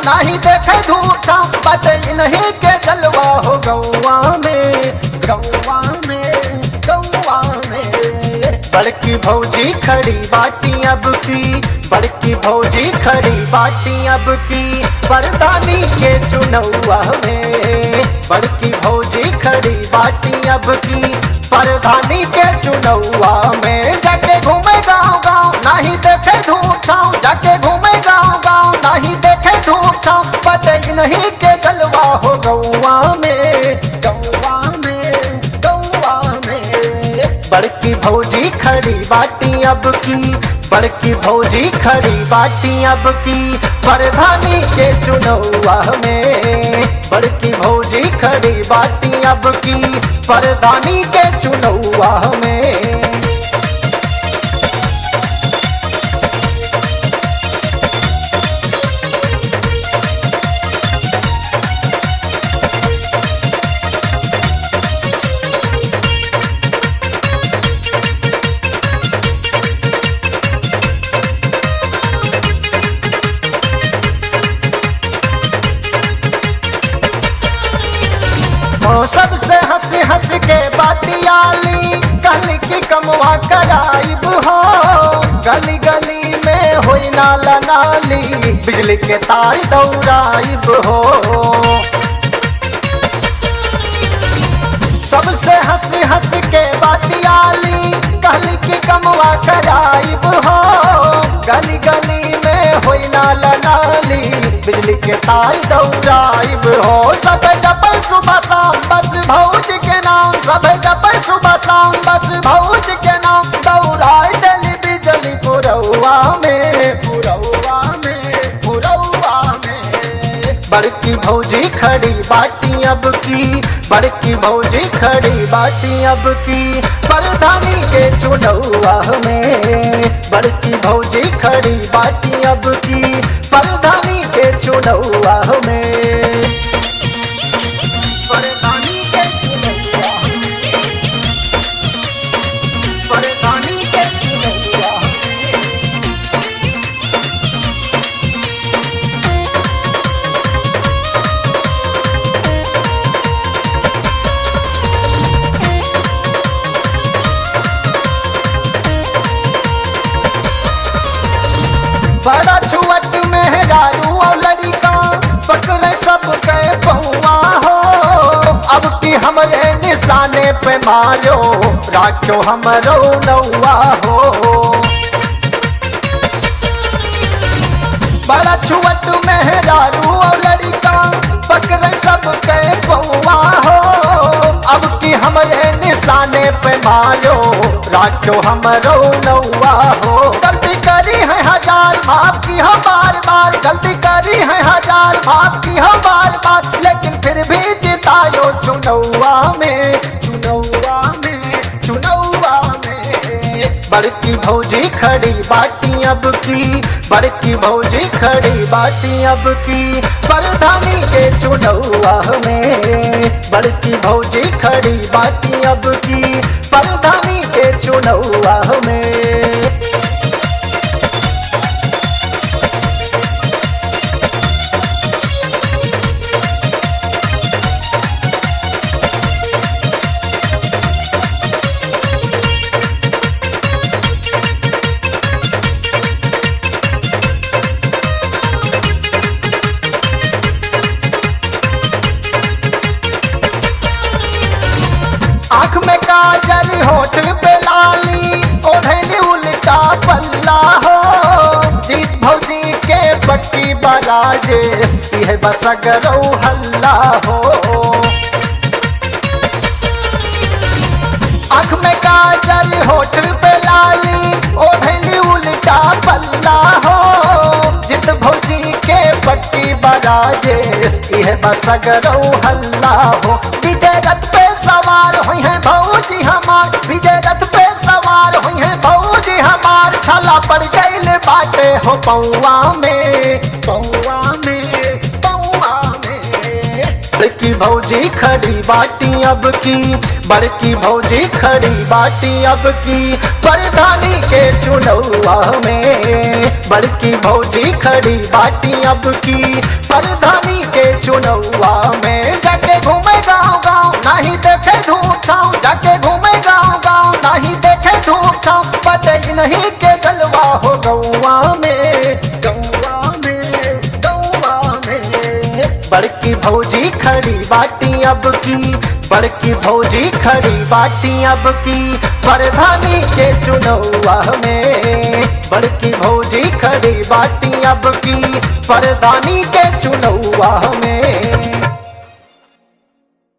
नहीं देखे धूप छाँव बटे नहीं के जलवा हो गौवा में गौवा में गौवा में। बड़की भौजी खड़ी बाटी अब की बड़की भौजी खड़ी बाटी अब की परदानी के चुनौआ में। बड़की भौजी खड़ी बाटी अब की परधानी के चुनौआ में। जाके घूमे गाँव गाँव नहीं देखे धूप छाँव जाके घूमे गाँव गाँव नहीं देखे धूप छाँव बटे नहीं के जलवा हो गौवा में गौवा में गौवा में। बड़की भौजी खड़ी बाटी अब की बड़की भौजी खड़ी बाटी अब की परधानी के चुनौआ में। बड़की भौजी खड़ी बाटी अब की परधानी के चुनौआ में। सबसे हंस हंस के बातियाली गली की कमवा कराइब हो। गली गली में होई नाला नाली बिजली के तार दौड़ाइब हो। सबसे हंस हंस के बातियाली गली की कमवा कराइब हो। गली गली में होई नाला नाली बिजली के तार दौड़ाइब हो। सब जब सुबह शाम बस भौज के नाम सब जब सुबह शाम बस भौज के नाम दौड़ाई दिली बिजली पुरौआ में पुरौआ में पुरौआ में। बड़की भौजी खड़ी बाटी अब की बड़की भौजी खड़ी बाटी अब की परधानी के चुनौआ में। बड़की भौजी खड़ी बाटी अब की परधानी के चुनौआ में। परधानी के चुनौआ परधानी के चुनौआ। बड़ा छुअट मेहरारू और लड़का पकड़े सबके पौआ हो। अब की हमरे निशाने पे मारो राखो हमरो नौआ हो। बड़ा छुअट मेहरारू और लड़का पकड़े सबके पौआ हो। अब की हमरे निशाने पे मारो राखो हमरो नौआ हो। गलती करी है हजार माफ की हो बार बार गलती करी है हजार माफ की हो बार बार लेकिन फिर भी जितायो चुनौआ में चुनौआ में चुनौआ में। बड़की भौजी खड़ी बाटी अब की बड़की भौजी खड़ी बाटी अब की परधानी के चुनौआ में। बड़की भौजी खड़ी बाटी अब की परधानी के चुनौआ में। आँख में काजल होठ पे लाली ओढ़नी उल्टा पल्ला हो। जीत भौजी के पट्टी बराजेश है बसगरौ हल्ला हो। आँख में काजल होठ पे लाली ओढ़नी उल्टा पल्ला हो। जीत भौजी के पट्टी बराजेश है बसगरौ हल्ला हो। विजय रथ पे सवार हुई है भौजी हमार विजय रथ पे सवार हुई है भौजी हमार। छाला पड़ गई बाटे हो पौआ में पौआ में पौआ में। बड़की भौजी खड़ी बाटी अब की बड़की भौजी खड़ी बाटी अब की परधानी के चुनौआ में। बड़की भौजी खड़ी बाटी अब की परधानी के चुनौआ में। जाके घूमे गाँव गाँव नहीं देखे धूप छाँव, जाके घूमे गाँव गाँव नहीं देखे धूप छाँव, बटे नहीं के जलवा हो गौआ में, गौआ में, गौआ में। बड़की भौजी खड़ी बाटी अब की, बड़की भौजी खड़ी बाटी अब की परधानी के चुनौआ में। बड़की भौजी खड़ी बाटी अब की परधानी के चुनौआ में।